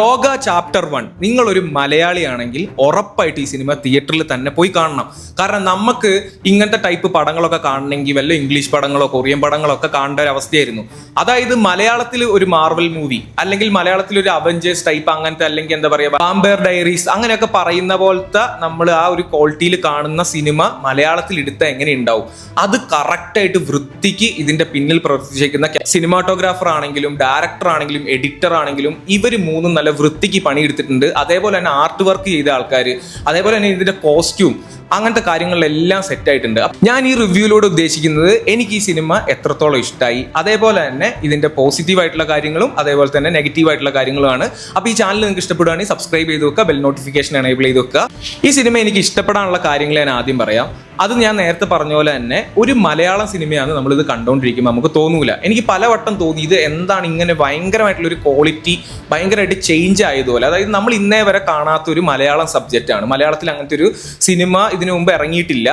Yoga chapter 1 നിങ്ങളൊരു മലയാളിയാണെങ്കിൽ ഉറപ്പായിട്ട് ഈ സിനിമ തിയേറ്ററിൽ തന്നെ പോയി കാണണം. കാരണം നമുക്ക് ഇങ്ങനത്തെ ടൈപ്പ് പടങ്ങളൊക്കെ കാണണമെങ്കിൽ വല്ല ഇംഗ്ലീഷ് പടങ്ങളോ കൊറിയൻ പടങ്ങളോ ഒക്കെ കാണേണ്ട ഒരു അവസ്ഥയായിരുന്നു. അതായത് മലയാളത്തിൽ ഒരു മാർവൽ മൂവി അല്ലെങ്കിൽ മലയാളത്തിൽ ഒരു അവഞ്ചേഴ്സ് ടൈപ്പ് അങ്ങനത്തെ അല്ലെങ്കിൽ എന്താ പറയുക വാമ്പയർ ഡയറീസ് അങ്ങനെയൊക്കെ പറയുന്ന പോലത്തെ നമ്മൾ ആ ഒരു ക്വാളിറ്റിയിൽ കാണുന്ന സിനിമ മലയാളത്തിൽ എടുത്താൽ എങ്ങനെ ഉണ്ടാവും? അത് കറക്റ്റായിട്ട് വൃത്തിക്ക് ഇതിന്റെ പിന്നിൽ പ്രവർത്തിച്ചിരിക്കുന്ന സിനിമാറ്റോഗ്രാഫർ ആണെങ്കിലും ഡയറക്ടർ ആണെങ്കിലും എഡിറ്റർ ആണെങ്കിലും ഇവർ മൂന്നും നല്ല വൃത്തിക്ക് പണിയെടുത്തിട്ടുണ്ട്. അതേപോലെ തന്നെ ആർട്ട് വർക്ക് ചെയ്ത ആൾക്കാർ, അതേപോലെ തന്നെ ഇതിന്റെ കോസ്റ്റ്യൂം അങ്ങനത്തെ കാര്യങ്ങളിലെല്ലാം സെറ്റ് ആയിട്ടുണ്ട്. ഞാൻ ഈ റിവ്യൂയിലൂടെ ഉദ്ദേശിക്കുന്നത് എനിക്ക് ഈ സിനിമ എത്രത്തോളം ഇഷ്ടമായി, അതേപോലെ തന്നെ ഇതിന്റെ പോസിറ്റീവ് ആയിട്ടുള്ള കാര്യങ്ങളും അതേപോലെ തന്നെ നെഗറ്റീവ് ആയിട്ടുള്ള കാര്യങ്ങളുമാണ്. അപ്പോൾ ഈ ചാനൽ നിങ്ങൾക്ക് ഇഷ്ടപ്പെടുകയാണെങ്കിൽ സബ്സ്ക്രൈബ് ചെയ്ത് വെക്കുക, ബെൽ നോട്ടിഫിക്കേഷൻ എനേബിൾ ചെയ്ത് വെക്കുക. ഈ സിനിമ എനിക്ക് ഇഷ്ടപ്പെടാനുള്ള കാര്യങ്ങൾ ഞാൻ ആദ്യം പറയാം. അത് ഞാൻ നേരത്തെ പറഞ്ഞ പോലെ തന്നെ ഒരു മലയാളം സിനിമയാണ് നമ്മളിത് കണ്ടുകൊണ്ടിരിക്കുമ്പോൾ നമുക്ക് തോന്നൂല. എനിക്ക് പലവട്ടം തോന്നി ഇത് എന്താണ് ഇങ്ങനെ ഭയങ്കരമായിട്ടുള്ളൊരു ക്വാളിറ്റി ഭയങ്കരമായിട്ട് ചേഞ്ച് ആയതുപോലെ. അതായത് നമ്മൾ ഇന്നേ വരെ കാണാത്ത ഒരു മലയാളം സബ്ജക്റ്റാണ്. മലയാളത്തിൽ അങ്ങനത്തെ ഒരു സിനിമ ഇതിനു മുമ്പ് ഇറങ്ങിയിട്ടില്ല.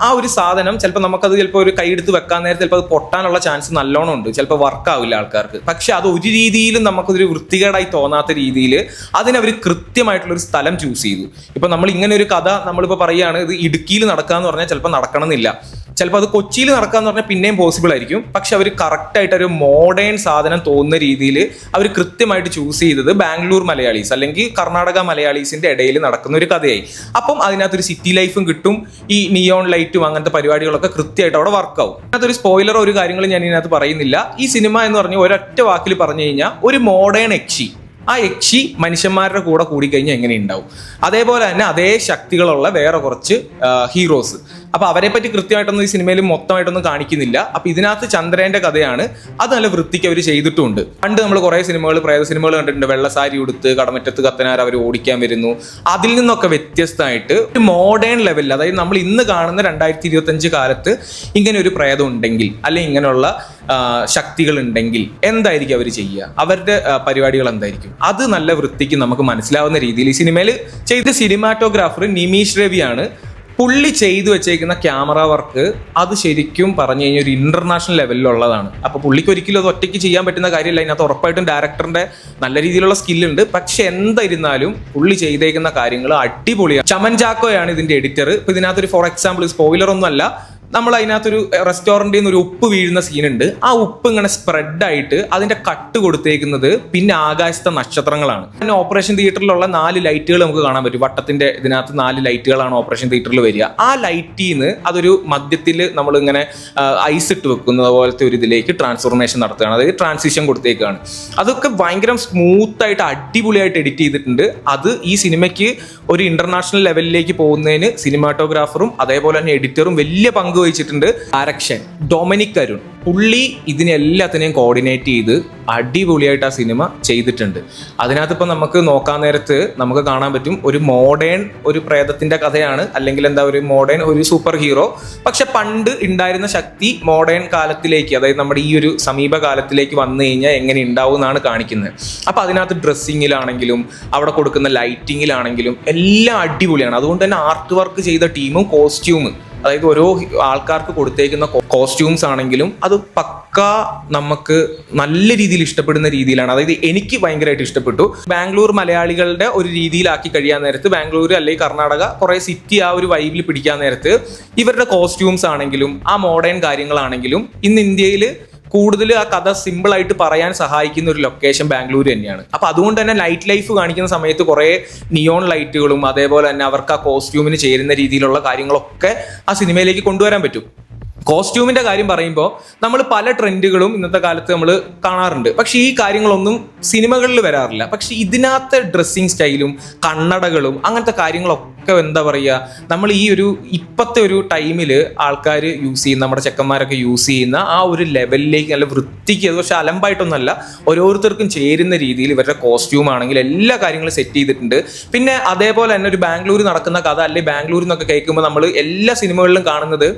ആ ഒരു സാധനം ചിലപ്പോൾ നമുക്കത് ചിലപ്പോൾ ഒരു കൈയെടുത്ത് വെക്കാൻ നേരത്തെ ചിലപ്പോൾ അത് പൊട്ടാനുള്ള ചാൻസ് നല്ലോണം ഉണ്ട്. ചിലപ്പോൾ വർക്കാവില്ല ആൾക്കാർക്ക്. പക്ഷെ അത് ഒരു രീതിയിലും നമുക്കതൊരു വൃത്തികേടായി തോന്നാത്ത രീതിയിൽ അതിനവർ കൃത്യമായിട്ടുള്ളൊരു സ്ഥലം ചൂസ് ചെയ്തു. ഇപ്പൊ നമ്മൾ ഇങ്ങനെ ഒരു കഥ നമ്മളിപ്പോൾ പറയുകയാണ്, ഇത് ഇടുക്കിയിൽ നടക്കാന്ന് പറഞ്ഞാൽ ചിലപ്പോൾ നടക്കണമെന്നില്ല, ചിലപ്പോൾ അത് കൊച്ചിയിൽ നടക്കാന്ന് പറഞ്ഞാൽ പിന്നെയും പോസിബിൾ ആയിരിക്കും. പക്ഷെ അവർ കറക്റ്റായിട്ട് ഒരു മോഡേൺ സാധനം തോന്നുന്ന രീതിയിൽ അവർ കൃത്യമായിട്ട് ചൂസ് ചെയ്തത് ബാംഗ്ലൂർ മലയാളീസ് അല്ലെങ്കിൽ കർണാടക മലയാളീസിന്റെ ഇടയിൽ നടക്കുന്ന ഒരു കഥയായി. അപ്പം അതിനകത്തൊരു സിറ്റി ലൈഫും കിട്ടും, ഈ നിയോൺ ലൈറ്റും അങ്ങനത്തെ പരിപാടികളൊക്കെ കൃത്യമായിട്ട് അവിടെ വർക്കാവും. അതിനകത്തൊരു സ്പോയിലറോ ഒരു കാര്യങ്ങളും ഞാൻ ഇതിനകത്ത് പറയുന്നില്ല. ഈ സിനിമ എന്ന് പറഞ്ഞാൽ ഒരൊറ്റ വാക്കിൽ പറഞ്ഞു കഴിഞ്ഞാൽ ഒരു മോഡേൺ യക്ഷി. ആ യക്ഷി മനുഷ്യന്മാരുടെ കൂടെ കൂടിക്കഴിഞ്ഞാൽ എങ്ങനെ ഉണ്ടാവും, അതേപോലെ തന്നെ അതേ ശക്തികളുള്ള വേറെ കുറച്ച് ഹീറോസ്. അപ്പൊ അവരെ പറ്റി കൃത്യമായിട്ടൊന്നും ഈ സിനിമയിൽ മൊത്തമായിട്ടൊന്നും കാണിക്കുന്നില്ല. അപ്പൊ ഇതിനകത്ത് ചന്ദ്രന്റെ കഥയാണ്, അത് നല്ല വൃത്തിക്ക് അവർ ചെയ്തിട്ടുണ്ട്. പണ്ട് നമ്മൾ കുറെ സിനിമകൾ പ്രേത സിനിമകൾ കണ്ടിട്ടുണ്ട്, വെള്ളസാരി ഉടുത്ത് കടമറ്റത്ത് കത്തനാർ അവർ ഓടിക്കാൻ വരുന്നു. അതിൽ നിന്നൊക്കെ വ്യത്യസ്തമായിട്ട് ഒരു മോഡേൺ ലെവലിൽ, അതായത് നമ്മൾ ഇന്ന് കാണുന്ന 2025 കാലത്ത് ഇങ്ങനെ ഒരു പ്രേതം ഉണ്ടെങ്കിൽ അല്ലെങ്കിൽ ഇങ്ങനെയുള്ള ശക്തികൾ ഉണ്ടെങ്കിൽ എന്തായിരിക്കും അവർ ചെയ്യുക, അവരുടെ പരിപാടികൾ എന്തായിരിക്കും, അത് നല്ല വൃത്തിക്ക് നമുക്ക് മനസ്സിലാവുന്ന രീതിയിൽ ഈ സിനിമയിൽ ചെയ്ത സിനിമാറ്റോഗ്രാഫർ നിമീഷ് രവിയാണ്. പുള്ളി ചെയ്തു വെച്ചേക്കുന്ന ക്യാമറ വർക്ക് അത് ശരിക്കും പറഞ്ഞു കഴിഞ്ഞാൽ ഒരു ഇന്റർനാഷണൽ ലെവലിലുള്ളതാണ്. അപ്പൊ പുള്ളിക്ക് ഒരിക്കലും അത് ഒറ്റയ്ക്ക് ചെയ്യാൻ പറ്റുന്ന കാര്യമില്ല. അതിനകത്ത് ഉറപ്പായിട്ടും ഡയറക്ടറിന്റെ നല്ല രീതിയിലുള്ള സ്കില്ലുണ്ട്. പക്ഷെ എന്തായിരുന്നാലും പുള്ളി ചെയ്തേക്കുന്ന കാര്യങ്ങൾ അടിപൊളിയാണ്. ചമൻ ചാക്കോയാണ് ഇതിന്റെ എഡിറ്റർ. ഇപ്പൊ ഇതിനകത്തൊരു ഫോർ എക്സാമ്പിൾ സ്പോയിലർ ഒന്നും അല്ല, നമ്മൾ അതിനകത്തൊരു റെസ്റ്റോറൻറ്റിൽ നിന്ന് ഒരു ഉപ്പ് വീഴുന്ന സീനുണ്ട്. ആ ഉപ്പ് ഇങ്ങനെ സ്പ്രെഡായിട്ട് അതിന്റെ കട്ട് കൊടുത്തേക്കുന്നത് പിന്നെ ആകാശത്തെ നക്ഷത്രങ്ങളാണ്. പിന്നെ ഓപ്പറേഷൻ തിയേറ്ററിലുള്ള 4 ലൈറ്റുകൾ നമുക്ക് കാണാൻ പറ്റും. വട്ടത്തിന്റെ ഇതിനകത്ത് 4 ലൈറ്റുകളാണ് ഓപ്പറേഷൻ തിയേറ്ററിൽ വരിക. ആ ലൈറ്റിൽ നിന്ന് അതൊരു മധ്യത്തിൽ നമ്മൾ ഇങ്ങനെ ഐസ് ഇട്ട് വെക്കുന്ന പോലത്തെ ഒരു ഇതിലേക്ക് ട്രാൻസ്ഫോർമേഷൻ നടത്തുകയാണ്, അതായത് ട്രാൻസിഷൻ കൊടുത്തേക്കാണ്. അതൊക്കെ ഭയങ്കര സ്മൂത്തായിട്ട് അടിപൊളിയായിട്ട് എഡിറ്റ് ചെയ്തിട്ടുണ്ട്. അത് ഈ സിനിമയ്ക്ക് ഒരു ഇന്റർനാഷണൽ ലെവലിലേക്ക് പോകുന്നതിന് സിനിമാറ്റോഗ്രാഫറും അതേപോലെ തന്നെ എഡിറ്ററും വലിയ പങ്ക് വഹിച്ചിട്ടുണ്ട്. ഡയറക്ഷൻ ഡൊമിനിക് അരുൺ, പുള്ളി ഇതിനെല്ലാത്തിനെയും കോർഡിനേറ്റ് ചെയ്ത് അടിപൊളിയായിട്ട് ആ സിനിമ ചെയ്തിട്ടുണ്ട്. അതിനകത്ത് ഇപ്പം നമുക്ക് നോക്കാൻ നേരത്ത് നമുക്ക് കാണാൻ പറ്റും ഒരു മോഡേൺ ഒരു പ്രേതത്തിന്റെ കഥയാണ്, അല്ലെങ്കിൽ എന്താ ഒരു മോഡേൺ ഒരു സൂപ്പർ ഹീറോ. പക്ഷെ പണ്ട് ഉണ്ടായിരുന്ന ശക്തി മോഡേൺ കാലത്തിലേക്ക്, അതായത് നമ്മുടെ ഈ ഒരു സമീപകാലത്തിലേക്ക് വന്നു കഴിഞ്ഞാൽ എങ്ങനെ ഉണ്ടാവും എന്നാണ് കാണിക്കുന്നത്. അപ്പൊ അതിനകത്ത് ഡ്രസ്സിങ്ങിലാണെങ്കിലും അവിടെ കൊടുക്കുന്ന ലൈറ്റിങ്ങിലാണെങ്കിലും എല്ലാം അടിപൊളിയാണ്. അതുകൊണ്ട് തന്നെ ആർട്ട് വർക്ക് ചെയ്ത ടീമും കോസ്റ്റ്യൂമും, അതായത് ഓരോ ആൾക്കാർക്ക് കൊടുത്തേക്കുന്ന കോസ്റ്റ്യൂംസ് ആണെങ്കിലും അത് പക്കാ നമുക്ക് നല്ല രീതിയിൽ ഇഷ്ടപ്പെടുന്ന രീതിയിലാണ്. അതായത് എനിക്ക് ഭയങ്കരമായിട്ട് ഇഷ്ടപ്പെട്ടു. ബാംഗ്ലൂർ മലയാളികളുടെ ഒരു രീതിയിലാക്കി കഴിയാൻ നേരത്ത്, ബാംഗ്ലൂർ അല്ലെങ്കിൽ കർണാടക കുറെ സിറ്റി ആ ഒരു വൈബിൽ പിടിക്കാൻ നേരത്ത് ഇവരുടെ കോസ്റ്റ്യൂംസ് ആണെങ്കിലും ആ മോഡേൺ കാര്യങ്ങളാണെങ്കിലും ഇന്ന് ഇന്ത്യയിൽ കൂടുതൽ ആ കഥ സിമ്പിൾ ആയിട്ട് പറയാൻ സഹായിക്കുന്ന ഒരു ലൊക്കേഷൻ ബാംഗ്ലൂർ തന്നെയാണ്. അപ്പൊ അതുകൊണ്ട് തന്നെ നൈറ്റ് ലൈഫ് കാണിക്കുന്ന സമയത്ത് കുറെ നിയോൺ ലൈറ്റുകളും അതേപോലെ തന്നെ അവർക്ക് ആ കോസ്റ്റ്യൂമിന് ചേരുന്ന രീതിയിലുള്ള കാര്യങ്ങളൊക്കെ ആ സിനിമയിലേക്ക് കൊണ്ടുവരാൻ പറ്റും. കോസ്റ്റ്യൂമിന്റെ കാര്യം പറയുമ്പോൾ നമ്മൾ പല ട്രെൻഡുകളും ഇന്നത്തെ കാലത്ത് നമ്മൾ കാണാറുണ്ട്. പക്ഷെ ഈ കാര്യങ്ങളൊന്നും സിനിമകളിൽ വരാറില്ല. പക്ഷെ ഇതിനകത്തെ ഡ്രസ്സിങ് സ്റ്റൈലും കണ്ണടകളും അങ്ങനത്തെ കാര്യങ്ങളൊക്കെ എന്താ പറയുക, നമ്മൾ ഈ ഒരു ഇപ്പോഴത്തെ ഒരു ടൈമിൽ ആൾക്കാർ യൂസ് ചെയ്യുന്ന, നമ്മുടെ ചെക്കന്മാരൊക്കെ യൂസ് ചെയ്യുന്ന ആ ഒരു ലെവലിലേക്ക് നല്ല വൃത്തിക്ക്, അത് പക്ഷെ അലമ്പായിട്ടൊന്നല്ല, ഓരോരുത്തർക്കും ചേരുന്ന രീതിയിൽ ഇവരുടെ കോസ്റ്റ്യൂം ആണെങ്കിൽ എല്ലാ കാര്യങ്ങളും സെറ്റ് ചെയ്തിട്ടുണ്ട്. പിന്നെ അതേപോലെ തന്നെ ഒരു ബാംഗ്ലൂർ നടക്കുന്ന കഥ അല്ലെങ്കിൽ ബാംഗ്ലൂരിൽ നിന്നൊക്കെ കേൾക്കുമ്പോൾ നമ്മൾ എല്ലാ സിനിമകളിലും കാണുന്നത്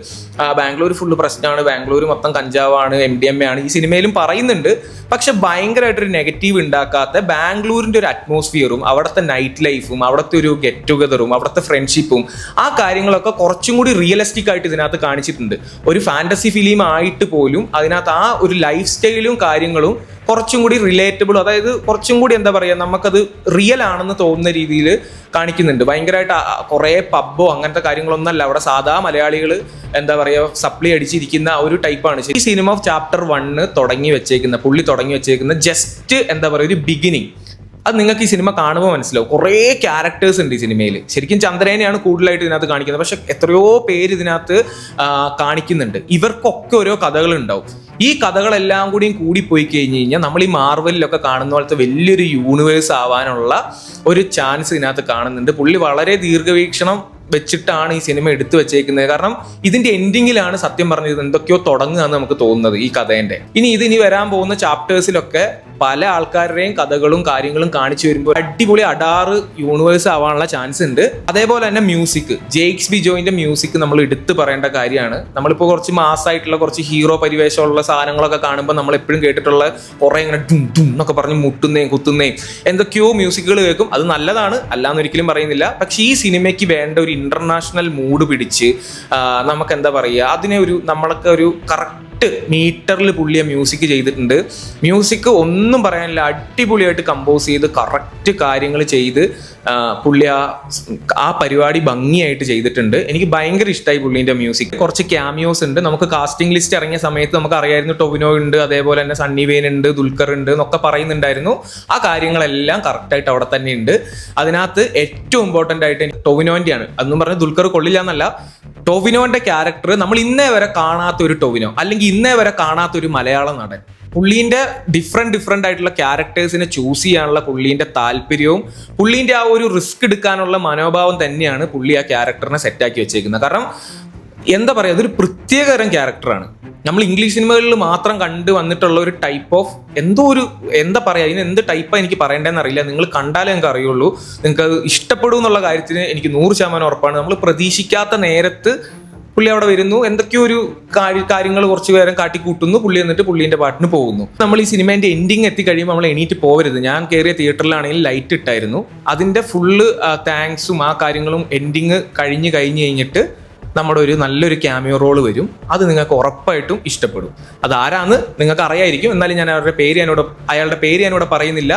ബാംഗ്ലൂർ ഫുള്ള് പ്രശ്നമാണ്, ബാംഗ്ലൂർ മൊത്തം കഞ്ചാവാണ്, MDMA ആണ് ഈ സിനിമയിലും പറയുന്നുണ്ട്. പക്ഷെ ഭയങ്കരമായിട്ടൊരു നെഗറ്റീവ് ഉണ്ടാക്കാത്ത ബാംഗ്ലൂരിന്റെ ഒരു അറ്റ്മോസ്ഫിയറും അവിടുത്തെ നൈറ്റ് ലൈഫും അവിടുത്തെ ഒരു ഗെറ്റ് ടുഗദറും അവിടുത്തെ ഫ്രണ്ട്ഷിപ്പും ആ കാര്യങ്ങളൊക്കെ കുറച്ചും കൂടി റിയലിസ്റ്റിക് ആയിട്ട് ഇതിനകത്ത് കാണിച്ചിട്ടുണ്ട്. ഒരു ഫാന്റസി ഫിലിം ആയിട്ട് പോലും അതിനകത്ത് ആ ഒരു ലൈഫ് സ്റ്റൈലും കാര്യങ്ങളും കുറച്ചും കൂടി റിലേറ്റബിൾ, അതായത് കുറച്ചും കൂടി എന്താ പറയുക, നമുക്കത് റിയൽ ആണെന്ന് തോന്നുന്ന രീതിയിൽ കാണിക്കുന്നുണ്ട്. ഭയങ്കരമായിട്ട് കുറേ പബ്ബോ അങ്ങനത്തെ കാര്യങ്ങളൊന്നും അല്ല, അവിടെ സാധാ മലയാളികൾ എന്താ പറയുക സപ്ലി അടിച്ചിരിക്കുന്ന ഒരു ടൈപ്പാണ്. ഈ സിനിമ ചാപ്റ്റർ 1 പുള്ളി തുടങ്ങി വെച്ചേക്കുന്ന ജസ്റ്റ് എന്താ പറയുക ഒരു ബിഗിനിങ്. അത് നിങ്ങൾക്ക് ഈ സിനിമ കാണുമ്പോൾ മനസ്സിലാവും. കുറേ ക്യാരക്ടേഴ്സ് ഉണ്ട് ഈ സിനിമയിൽ. ശരിക്കും ചന്ദ്രനെയാണ് കൂടുതലായിട്ട് ഇതിനകത്ത് കാണിക്കുന്നത്, പക്ഷെ എത്രയോ പേര് ഇതിനകത്ത് കാണിക്കുന്നുണ്ട്. ഇവർക്കൊക്കെ ഓരോ കഥകളുണ്ടാവും. ഈ കഥകളെല്ലാം കൂടി പോയി കഴിഞ്ഞ് കഴിഞ്ഞാൽ നമ്മൾ ഈ മാർവലിലൊക്കെ കാണുന്ന പോലത്തെ വലിയൊരു യൂണിവേഴ്സ് ആവാനുള്ള ഒരു ചാൻസ് ഇതിനകത്ത് കാണുന്നുണ്ട്. പുള്ളി വളരെ ദീർഘവീക്ഷണം വെച്ചിട്ടാണ് ഈ സിനിമ എടുത്തു വെച്ചേക്കുന്നത്. കാരണം ഇതിന്റെ എൻഡിങ്ങിലാണ് സത്യം പറഞ്ഞത് എന്തൊക്കെയോ തുടങ്ങുക എന്ന് നമുക്ക് തോന്നുന്നത് ഈ കഥേന്റെ. ഇനി വരാൻ പോകുന്ന ചാപ്റ്റേഴ്സിലൊക്കെ പല ആൾക്കാരുടെയും കഥകളും കാര്യങ്ങളും കാണിച്ചു വരുമ്പോൾ അടിപൊളി അഡാറ് യൂണിവേഴ്സ് ആവാനുള്ള ചാൻസ് ഉണ്ട്. അതേപോലെ തന്നെ മ്യൂസിക്, ജെയ്ക്സ് ബിജോയിന്റെ മ്യൂസിക് നമ്മൾ എടുത്തു പറയേണ്ട കാര്യമാണ്. നമ്മളിപ്പോൾ കുറച്ച് മാസമായിട്ടുള്ള കുറച്ച് ഹീറോ പരിവേഷമുള്ള സാധനങ്ങളൊക്കെ കാണുമ്പോൾ നമ്മൾ എപ്പോഴും കേട്ടിട്ടുള്ള കുറെ ഇങ്ങനെ ഡും ഡും എന്നൊക്കെ പറഞ്ഞ് മുട്ടുന്നേയും കുത്തുന്നേയും എന്തൊക്കെയോ മ്യൂസിക്കുകൾ കേൾക്കും. അത് നല്ലതാണ്, അല്ലാന്ന് ഒരിക്കലും പറയുന്നില്ല. പക്ഷെ ഈ സിനിമയ്ക്ക് വേണ്ട ഒരു ഇന്റർനാഷണൽ മൂഡ് പിടിച്ച് നമുക്ക് എന്താ പറയുക, അതിനെ നമ്മളൊക്കെ ഒരു കറക്റ്റ് മീറ്ററിൽ പുള്ളിയെ മ്യൂസിക് ചെയ്തിട്ടുണ്ട്. മ്യൂസിക് ഒന്നും പറയാനില്ല, അടിപൊളിയായിട്ട് കമ്പോസ് ചെയ്ത് കറക്റ്റ് കാര്യങ്ങൾ ചെയ്ത് പുള്ളി ആ പരിപാടി ഭംഗിയായിട്ട് ചെയ്തിട്ടുണ്ട്. എനിക്ക് ഭയങ്കര ഇഷ്ടമായി പുള്ളീൻ്റെ മ്യൂസിക്. കുറച്ച് ക്യാമിയോസ് ഉണ്ട്. നമുക്ക് കാസ്റ്റിംഗ് ലിസ്റ്റ് ഇറങ്ങിയ സമയത്ത് നമുക്ക് അറിയായിരുന്നു ടൊവിനോ ഉണ്ട്, അതേപോലെ തന്നെ സണ്ണി വെയിൻ ഉണ്ട്, ദുൽഖർ ഉണ്ട് എന്നൊക്കെ പറയുന്നുണ്ടായിരുന്നു. ആ കാര്യങ്ങളെല്ലാം കറക്റ്റായിട്ട് അവിടെ തന്നെ ഉണ്ട്. അതിനകത്ത് ഏറ്റവും ഇമ്പോർട്ടൻ്റ് ആയിട്ട് ടൊവിനോൻ്റെയാണ്. അതെന്ന് പറഞ്ഞാൽ ദുൽഖർ കൊള്ളില്ല എന്നല്ല, ടൊവിനോന്റെ ക്യാരക്ടർ നമ്മൾ ഇന്നേ വരെ കാണാത്ത ഒരു ടൊവിനോ, അല്ലെങ്കിൽ ഇന്നേ വരെ കാണാത്ത ഒരു മലയാള നടൻ. പുള്ളീൻ്റെ ഡിഫറെന്റ് ആയിട്ടുള്ള ക്യാരക്ടേഴ്സിനെ ചൂസ് ചെയ്യാനുള്ള പുള്ളീൻ്റെ താല്പര്യവും പുള്ളീൻ്റെ ആ ഒരു റിസ്ക് എടുക്കാനുള്ള മനോഭാവം തന്നെയാണ് പുള്ളി ആ ക്യാരക്ടറിനെ സെറ്റാക്കി വെച്ചേക്കുന്നത്. കാരണം എന്താ പറയുക, അതൊരു പ്രത്യേകതരം ക്യാരക്ടറാണ്. നമ്മൾ ഇംഗ്ലീഷ് സിനിമകളിൽ മാത്രം കണ്ടു വന്നിട്ടുള്ള ഒരു ടൈപ്പ് ഓഫ് എന്താ പറയുക, ഇതിന് എന്ത് ടൈപ്പാണ് എനിക്ക് പറയേണ്ടതെന്ന് അറിയില്ല. നിങ്ങൾ കണ്ടാലേ നിങ്ങൾക്ക് അറിയുള്ളൂ. നിങ്ങൾക്ക് അത് ഇഷ്ടപ്പെടും എന്നുള്ള കാര്യത്തിന് എനിക്ക് 100% ഉറപ്പാണ്. നമ്മൾ പ്രതീക്ഷിക്കാത്ത നേരത്ത് പുള്ളി അവിടെ വരുന്നു, എന്തൊക്കെയോ ഒരു കാര്യങ്ങൾ കുറച്ച് പേരം കാട്ടിക്കൂട്ടുന്നു, പുള്ളി എന്നിട്ട് പുള്ളീൻ്റെ പാട്ടിന് പോകുന്നു. നമ്മൾ ഈ സിനിമേൻ്റെ എൻഡിങ് എത്തിക്കഴിയുമ്പോൾ നമ്മൾ എണീറ്റ് പോകരുത്. ഞാൻ കയറിയ തിയേറ്ററിലാണെങ്കിൽ ലൈറ്റ് ഇട്ടായിരുന്നു. അതിൻ്റെ ഫുള്ള് താങ്ക്സും ആ കാര്യങ്ങളും എൻഡിങ് കഴിഞ്ഞിട്ട് നമ്മുടെ ഒരു നല്ലൊരു ക്യാമിയോ റോൾ വരും. അത് നിങ്ങൾക്ക് ഉറപ്പായിട്ടും ഇഷ്ടപ്പെടും. അതാരാന്ന് നിങ്ങൾക്ക് അറിയായിരിക്കും, എന്നാലും ഞാൻ അയാളുടെ പേര് ഞാനിവിടെ പറയുന്നില്ല.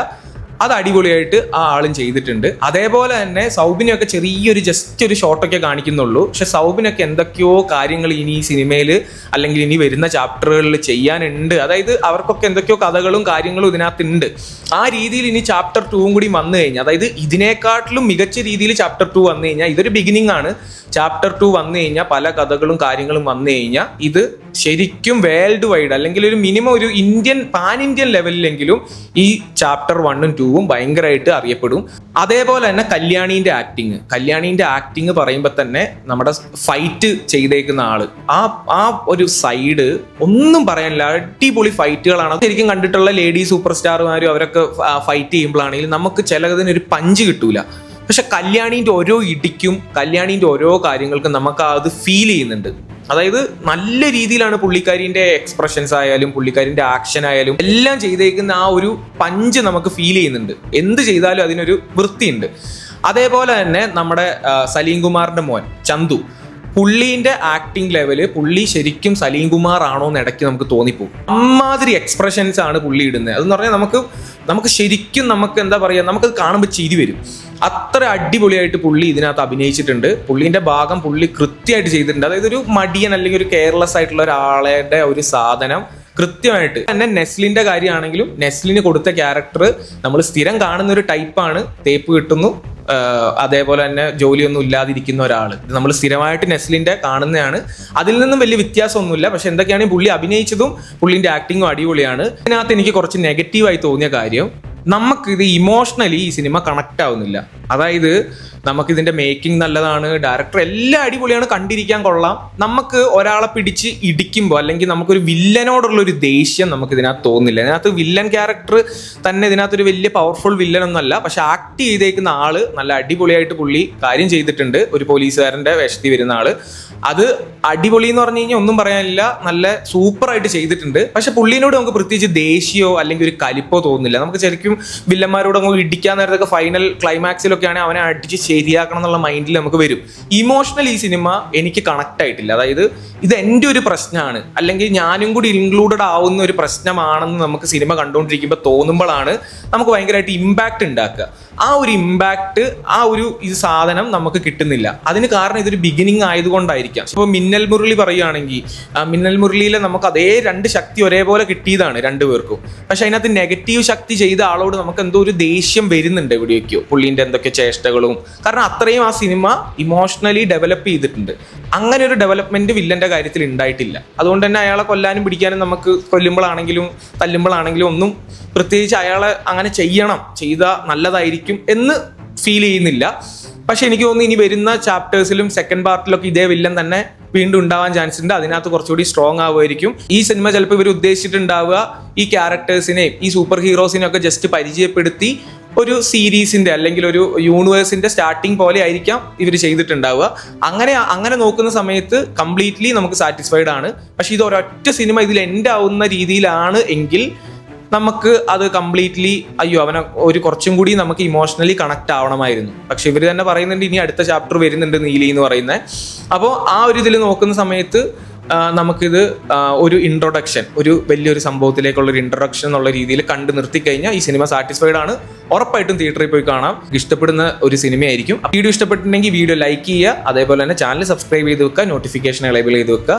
അത് അടിപൊളിയായിട്ട് ആ ആളും ചെയ്തിട്ടുണ്ട്. അതേപോലെ തന്നെ സൗബിനെയൊക്കെ ചെറിയൊരു ജസ്റ്റ് ഒരു ഷോട്ടൊക്കെ കാണിക്കുന്നുള്ളൂ. പക്ഷെ സൗബിനൊക്കെ എന്തൊക്കെയോ കാര്യങ്ങൾ ഇനി ഈ സിനിമയിൽ അല്ലെങ്കിൽ ഇനി വരുന്ന ചാപ്റ്ററുകളിൽ ചെയ്യാനുണ്ട്. അതായത് അവർക്കൊക്കെ എന്തൊക്കെയോ കഥകളും കാര്യങ്ങളും ഇതിനകത്തുണ്ട്. ആ രീതിയിൽ ഇനി ചാപ്റ്റർ 2 കൂടി വന്നു കഴിഞ്ഞാൽ, അതായത് ഇതിനേക്കാട്ടിലും മികച്ച രീതിയിൽ ചാപ്റ്റർ 2 വന്നു കഴിഞ്ഞാൽ, ഇതൊരു ബിഗിനിങ് ആണ്. ചാപ്റ്റർ 2 വന്നു കഴിഞ്ഞാൽ, പല കഥകളും കാര്യങ്ങളും വന്നു കഴിഞ്ഞാൽ, ഇത് ശരിക്കും വേൾഡ് വൈഡ് അല്ലെങ്കിൽ ഒരു മിനിമം ഒരു പാൻ ഇന്ത്യൻ ലെവലിലെങ്കിലും ഈ ചാപ്റ്റർ 1ഉം 2ഉം ഭയങ്കരമായിട്ട് അറിയപ്പെടും. അതേപോലെ തന്നെ കല്യാണീൻ്റെ ആക്ടിങ് പറയുമ്പോൾ തന്നെ നമ്മുടെ ഫൈറ്റ് ചെയ്തേക്കുന്ന ആള്, ആ ഒരു സൈഡ് ഒന്നും പറയാനില്ല, അടിപൊളി ഫൈറ്റുകളാണ്. ശരിക്കും കണ്ടിട്ടുള്ള ലേഡി സൂപ്പർ സ്റ്റാർമാരും അവരൊക്കെ ഫൈറ്റ് ചെയ്യുമ്പോഴാണെങ്കിലും നമുക്ക് ചിലതിനൊരു പഞ്ച് കിട്ടൂല. പക്ഷെ കല്യാണീൻ്റെ ഓരോ ഇടിക്കും, കല്യാണീൻ്റെ ഓരോ കാര്യങ്ങൾക്കും നമുക്ക് അത് ഫീൽ ചെയ്യുന്നുണ്ട്. അതായത് നല്ല രീതിയിലാണ് പുള്ളിക്കാരിൻ്റെ എക്സ്പ്രഷൻസ് ആയാലും പുള്ളിക്കാരിൻ്റെ ആക്ഷൻ ആയാലും എല്ലാം ചെയ്തേക്കുന്ന ആ ഒരു പഞ്ച് നമുക്ക് ഫീൽ ചെയ്യുന്നുണ്ട്. എന്ത് ചെയ്താലും അതിനൊരു വൃത്തിയുണ്ട്. അതേപോലെ തന്നെ നമ്മുടെ സലീം കുമാറിൻ്റെ മോൻ ചന്തു, പുള്ളീൻ്റെ ആക്ടിങ് ലെവല്, പുള്ളി ശരിക്കും സലീം കുമാർ ആണോ എന്ന് ഇടയ്ക്ക് നമുക്ക് തോന്നിപ്പോകും. അമ്മാതിരി എക്സ്പ്രഷൻസ് ആണ് പുള്ളി ഇടുന്നത്. അതെന്ന് പറഞ്ഞാൽ നമുക്ക് ശരിക്കും എന്താ പറയുക, നമുക്കത് കാണുമ്പോൾ ചിരി വരും. അത്ര അടിപൊളിയായിട്ട് പുള്ളി ഇതിനകത്ത് അഭിനയിച്ചിട്ടുണ്ട്. പുള്ളീൻ്റെ ഭാഗം പുള്ളി കൃത്യമായിട്ട് ചെയ്തിട്ടുണ്ട്. അതായത് ഒരു മടിയൻ അല്ലെങ്കിൽ ഒരു കെയർലെസ് ആയിട്ടുള്ള ഒരാളുടെ ഒരു സാധനം കൃത്യമായിട്ട് തന്നെ. നെസ്ലിൻ്റെ കാര്യമാണെങ്കിലും നെസ്ലിന് കൊടുത്ത ക്യാരക്ടർ നമ്മൾ സ്ഥിരം കാണുന്ന ഒരു ടൈപ്പാണ്. തേപ്പ് കിട്ടുന്നു, അതേപോലെ തന്നെ ജോലിയൊന്നും ഇല്ലാതിരിക്കുന്ന ഒരാൾ നമ്മൾ സ്ഥിരമായിട്ട് നെസ്ലിൻ്റെ കാണുന്നതാണ്. അതിൽ നിന്നും വലിയ വ്യത്യാസമൊന്നുമില്ല. പക്ഷെ എന്തൊക്കെയാണെങ്കിൽ പുള്ളി അഭിനയിച്ചതും പുള്ളിൻ്റെ ആക്ടിങ്ങും അടിപൊളിയാണ്. ഇതിനകത്ത് എനിക്ക് കുറച്ച് നെഗറ്റീവായി തോന്നിയ കാര്യം, നമുക്കിത് ഇമോഷണലി ഈ സിനിമ കണക്റ്റ് ആവുന്നില്ല. അതായത് നമുക്കിതിൻ്റെ മേക്കിംഗ് നല്ലതാണ്, ഡയറക്ടർ എല്ലാം അടിപൊളിയാണ്, കണ്ടിരിക്കാൻ കൊള്ളാം. നമുക്ക് ഒരാളെ പിടിച്ച് ഇടിക്കുമ്പോൾ അല്ലെങ്കിൽ നമുക്കൊരു വില്ലനോടുള്ളൊരു ദേഷ്യം നമുക്ക് ഇതിനകത്ത് തോന്നുന്നില്ല. ഇതിനകത്ത് വില്ലൻ ക്യാരക്ടർ തന്നെ ഇതിനകത്തൊരു വലിയ പവർഫുൾ വില്ലൻ ഒന്നല്ല, പക്ഷെ ആക്ട് ചെയ്തേക്കുന്ന ആള് നല്ല അടിപൊളിയായിട്ട് പുള്ളി കാര്യം ചെയ്തിട്ടുണ്ട്. ഒരു പോലീസുകാരൻ്റെ വേഷത്തിൽ വരുന്ന ആള് അത് അടിപൊളി എന്ന് പറഞ്ഞു കഴിഞ്ഞാൽ ഒന്നും പറയാനില്ല, നല്ല സൂപ്പറായിട്ട് ചെയ്തിട്ടുണ്ട്. പക്ഷെ പുള്ളീനോട് നമുക്ക് പ്രത്യേകിച്ച് ദേഷ്യമോ അല്ലെങ്കിൽ ഒരു കലിപ്പോ തോന്നുന്നില്ല. നമുക്ക് ശരിക്കും വില്ലന്മാരോട് നമുക്ക് ഇടിക്കാൻ നേരത്തൊക്കെ ഫൈനൽ ക്ലൈമാക്സിലൊക്കെ ഒക്കെ ആണെങ്കിൽ അവനെ അടിച്ച് ശരിയാക്കണം എന്നുള്ള മൈൻഡിൽ നമുക്ക് വരും. ഇമോഷണൽ ഈ സിനിമ എനിക്ക് കണക്ട് ആയിട്ടില്ല. അതായത് ഇത് എൻ്റെ ഒരു പ്രശ്നമാണ്, അല്ലെങ്കിൽ ഞാനും കൂടി ഇൻക്ലൂഡഡ് ആവുന്ന ഒരു പ്രശ്നമാണെന്ന് നമുക്ക് സിനിമ കണ്ടുകൊണ്ടിരിക്കുമ്പോൾ തോന്നുമ്പോഴാണ് നമുക്ക് ഭയങ്കരമായിട്ട് ഇമ്പാക്റ്റ് ഉണ്ടാക്കുക. ആ ഒരു ഇമ്പാക്റ്റ്, ആ ഒരു ഈ സാധനം നമുക്ക് കിട്ടുന്നില്ല. അതിന് കാരണം ഇതൊരു ബിഗിനിങ് ആയതുകൊണ്ടായിരിക്കാം. ഇപ്പോൾ മിന്നൽ മുരളി പറയുകയാണെങ്കിൽ മിന്നൽ മുരളിയിൽ നമുക്ക് അതേ 2 ശക്തി ഒരേപോലെ കിട്ടിയതാണ് രണ്ടുപേർക്കും. പക്ഷെ അതിനകത്ത് നെഗറ്റീവ് ശക്തി ചെയ്ത ആളോട് നമുക്ക് എന്തോ ഒരു ദേഷ്യം വരുന്നുണ്ട് എവിടെയൊക്കെയോ, പുള്ളീൻ്റെ എന്തൊക്കെ ചേഷ്ടകളും. കാരണം അത്രയും ആ സിനിമ ഇമോഷണലി ഡെവലപ്പ് ചെയ്തിട്ടുണ്ട്. അങ്ങനെ ഒരു ഡെവലപ്മെന്റ് വില്ലന്റെ കാര്യത്തിൽ ഉണ്ടായിട്ടില്ല. അതുകൊണ്ട് തന്നെ അയാളെ കൊല്ലാനും പിടിക്കാനും നമുക്ക് കൊല്ലുമ്പോഴാണെങ്കിലും തല്ലുമ്പോഴാണെങ്കിലും ഒന്നും പ്രത്യേകിച്ച് അയാളെ അങ്ങനെ ചെയ്താൽ നല്ലതായിരിക്കും എന്ന് ഫീൽ ചെയ്യുന്നില്ല. പക്ഷെ എനിക്ക് തോന്നുന്നു ഇനി വരുന്ന ചാപ്റ്റേഴ്സിലും സെക്കൻഡ് പാർട്ടിലൊക്കെ ഇതേ വില്ലൻ തന്നെ വീണ്ടും ഉണ്ടാവാൻ ചാൻസ് ഉണ്ട്. അതിനകത്ത് കുറച്ചുകൂടി സ്ട്രോങ് ആവുമായിരിക്കും. ഈ സിനിമ ചിലപ്പോൾ ഇവർ ഉദ്ദേശിച്ചിട്ടുണ്ടാവുക ഈ ക്യാരക്ടേഴ്സിനെയും ഈ സൂപ്പർ ഹീറോസിനെയും ഒക്കെ ജസ്റ്റ് പരിചയപ്പെടുത്തി ഒരു സീരീസിന്റെ അല്ലെങ്കിൽ ഒരു യൂണിവേഴ്സിന്റെ സ്റ്റാർട്ടിങ് പോലെ ആയിരിക്കാം ഇവർ ചെയ്തിട്ടുണ്ടാവുക. അങ്ങനെ നോക്കുന്ന സമയത്ത് കംപ്ലീറ്റ്ലി നമുക്ക് സാറ്റിസ്ഫൈഡ് ആണ്. പക്ഷെ ഇത് ഒരൊറ്റ സിനിമ ഇതിൽ എൻഡ് ആവുന്ന രീതിയിലാണ് എങ്കിൽ നമുക്ക് അത് കംപ്ലീറ്റ്ലി അവനെ ഒരു കുറച്ചും കൂടി നമുക്ക് ഇമോഷണലി കണക്ട് ആവണമായിരുന്നു. പക്ഷെ ഇവർ തന്നെ പറയുന്നുണ്ട് ഇനി അടുത്ത ചാപ്റ്റർ വരുന്നുണ്ട് നീലി എന്ന് പറയുന്നത്. അപ്പോൾ ആ ഒരു ഇതിൽ നോക്കുന്ന സമയത്ത് നമുക്കിത് ഒരു ഇൻട്രൊഡക്ഷൻ, ഒരു വലിയൊരു സംഭവത്തിലേക്കുള്ള ഒരു ഇൻട്രൊഡക്ഷൻ എന്നുള്ള രീതിയിൽ കണ്ടു നിർത്തിക്കഴിഞ്ഞാൽ ഈ സിനിമ സാറ്റിസ്ഫൈഡ് ആണ്. ഉറപ്പായിട്ടും തിയേറ്ററിൽ പോയി കാണാം. ഇഷ്ടപ്പെടുന്ന ഒരു സിനിമയായിരിക്കും. വീഡിയോ ഇഷ്ടപ്പെട്ടിട്ടുണ്ടെങ്കിൽ വീഡിയോ ലൈക്ക് ചെയ്യുക. അതേപോലെ തന്നെ ചാനൽ സബ്സ്ക്രൈബ് ചെയ്ത് വെക്കുക, നോട്ടിഫിക്കേഷൻ എനേബിൾ ചെയ്ത് വെക്കുക.